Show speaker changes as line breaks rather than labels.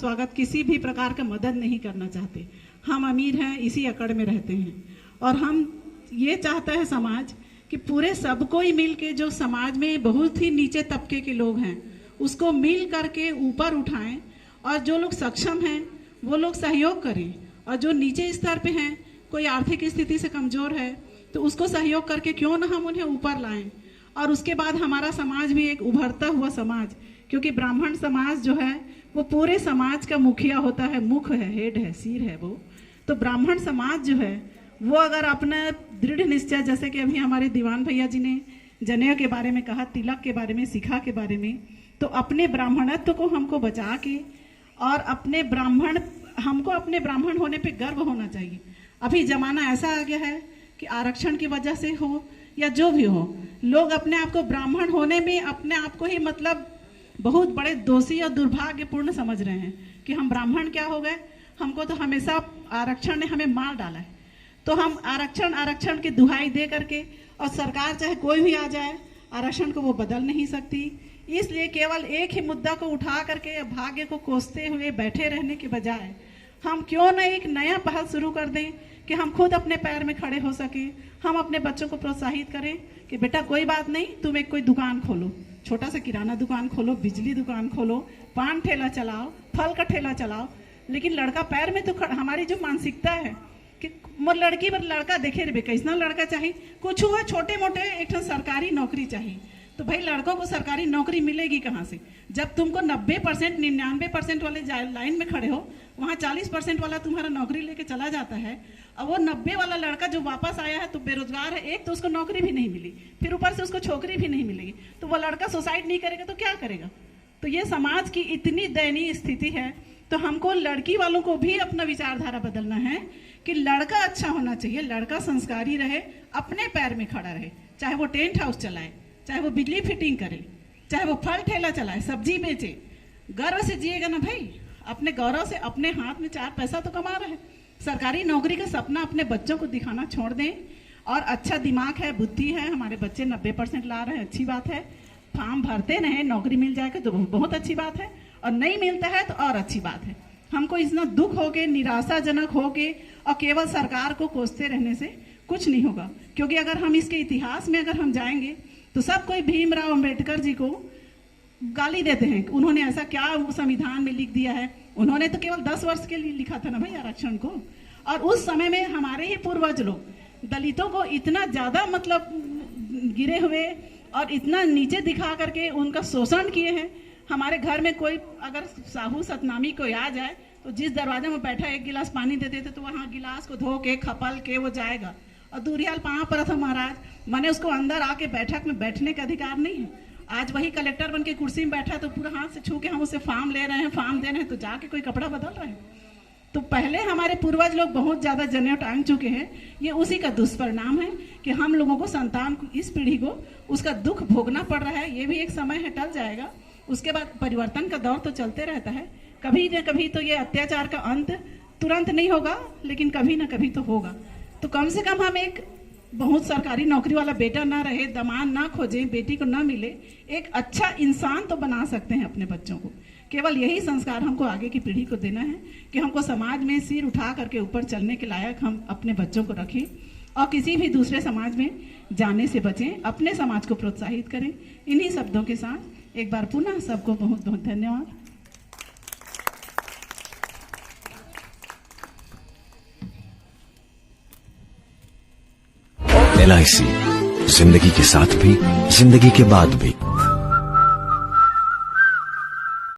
स्वागत किसी भी प्रकार का मदद नहीं करना चाहते। हम अमीर हैं, इसी अकड़ में रहते हैं और हम ये चाहता है समाज कि पूरे सबको ही मिल के, जो समाज में बहुत ही नीचे तबके के लोग हैं उसको मिल करके ऊपर उठाएं और जो लोग सक्षम हैं वो लोग सहयोग करें और जो नीचे स्तर पे हैं, कोई आर्थिक स्थिति से कमजोर है तो उसको सहयोग करके क्यों ना हम उन्हें ऊपर लाएं। और उसके बाद हमारा समाज भी एक उभरता हुआ समाज, क्योंकि ब्राह्मण समाज जो है वो पूरे समाज का मुखिया होता है, मुख है, हेड है, सिर है वो। तो ब्राह्मण समाज जो है वो अगर अपना दृढ़ निश्चय, जैसे कि अभी हमारे दीवान भैया जी ने जनेऊ के बारे में कहा, तिलक के बारे में, शिखा के बारे में, तो अपने ब्राह्मणत्व को हमको बचा के और हमको अपने ब्राह्मण होने पे गर्व होना चाहिए। अभी जमाना ऐसा आ गया है कि आरक्षण की वजह से हो या जो भी हो, लोग अपने आप को ब्राह्मण होने में अपने आप को ही मतलब बहुत बड़े दोषी और दुर्भाग्यपूर्ण समझ रहे हैं कि हम ब्राह्मण क्या हो गए, हमको तो हमेशा आरक्षण ने हमें मार डाला है। तो हम आरक्षण की दुहाई दे करके, और सरकार चाहे कोई भी आ जाए आरक्षण को वो बदल नहीं सकती। इसलिए केवल एक ही मुद्दा को उठा करके भाग्य को कोसते हुए बैठे रहने के बजाय हम क्यों न एक नया पहल शुरू कर दें कि हम खुद अपने पैर में खड़े हो सके। हम अपने बच्चों को प्रोत्साहित करें कि बेटा कोई बात नहीं, तुम एक कोई दुकान खोलो, छोटा सा किराना दुकान खोलो, बिजली दुकान खोलो, पान ठेला चलाओ, फल का ठेला चलाओ, लेकिन लड़का पैर में तो हमारी जो मानसिकता है कि लड़की पर लड़का देखे रे कैसना लड़का चाहिए, कुछ हुआ छोटे मोटे एक सरकारी नौकरी चाहिए। तो भाई लड़कों को सरकारी नौकरी मिलेगी कहाँ से, जब तुमको 90% 99% वाले लाइन में खड़े हो, वहाँ 40% वाला तुम्हारा नौकरी लेके चला जाता है और वो 90 वाला लड़का जो वापस आया है तो बेरोजगार है, एक तो उसको नौकरी भी नहीं मिली, फिर ऊपर से उसको छोकरी भी नहीं मिलेगी, तो वो लड़का सुसाइड नहीं करेगा तो क्या करेगा। तो ये समाज की इतनी दयनीय स्थिति है। तो हमको लड़की वालों को भी अपना विचारधारा बदलना है कि लड़का अच्छा होना चाहिए, लड़का संस्कारी रहे, अपने पैर में खड़ा रहे, चाहे वो टेंट हाउस चलाए, चाहे वो बिजली फिटिंग करे, चाहे वो फल ठेला चलाए, सब्जी बेचे, गर्व से जिएगा ना भाई, अपने गौरव से अपने हाथ में 4 पैसा तो कमा रहे हैं। सरकारी नौकरी का सपना अपने बच्चों को दिखाना छोड़ दें। और अच्छा दिमाग है, बुद्धि है, हमारे बच्चे 90% ला रहे हैं, अच्छी बात है, फॉर्म भरते रहे, नौकरी मिल जाएगा तो बहुत अच्छी बात है, और नहीं मिलता है तो और अच्छी बात है। हमको इतना दुख हो के, निराशाजनक हो के और केवल सरकार को कोसते रहने से कुछ नहीं होगा। क्योंकि अगर हम इसके इतिहास में अगर हम जाएंगे तो सब कोई भीमराव अंबेडकर जी को गाली देते हैं, उन्होंने ऐसा क्या संविधान में लिख दिया है। उन्होंने तो केवल 10 वर्ष के लिए लिखा था ना भाई आरक्षण को, और उस समय में हमारे ही पूर्वज लोग दलितों को इतना ज्यादा मतलब गिरे हुए और इतना नीचे दिखा करके उनका शोषण किए हैं। हमारे घर में कोई अगर साहू सतनामी कोई आ जाए तो जिस दरवाजे में बैठा 1 गिलास पानी देते थे तो वहाँ गिलास को धो के खपल के वो जाएगा, और दूरियाल पाँव पर था महाराज, मैंने उसको अंदर आके बैठक में बैठने का अधिकार नहीं है। आज वही कलेक्टर बन के कुर्सी में बैठा तो पूरा हाथ से छू के हम उससे फॉर्म ले रहे हैं, फॉर्म दे रहे हैं, तो जाके कोई कपड़ा बदल रहे हैं। तो पहले हमारे पूर्वज लोग बहुत ज्यादा जनेऊ टांग चुके हैं। ये उसी का दुष्परिणाम है कि हम लोगों को, संतान को, इस पीढ़ी को उसका दुख भोगना पड़ रहा है। ये भी एक समय है, टल जाएगा, उसके बाद परिवर्तन का दौर तो चलते रहता है। कभी न कभी तो ये अत्याचार का अंत तुरंत नहीं होगा, लेकिन कभी ना कभी तो होगा। तो कम से कम हम एक बहुत सरकारी नौकरी वाला बेटा ना रहे, दामाद ना खोजें, बेटी को ना मिले, एक अच्छा इंसान तो बना सकते हैं अपने बच्चों को। केवल यही संस्कार हमको आगे की पीढ़ी को देना है कि हमको समाज में सिर उठा करके ऊपर चलने के लायक हम अपने बच्चों को रखें और किसी भी दूसरे समाज में जाने से बचें, अपने समाज को प्रोत्साहित करें। इन्हीं शब्दों के साथ एक बार पुनः सबको बहुत बहुत धन्यवाद।
LIC, जिंदगी के साथ भी, जिंदगी के बाद भी।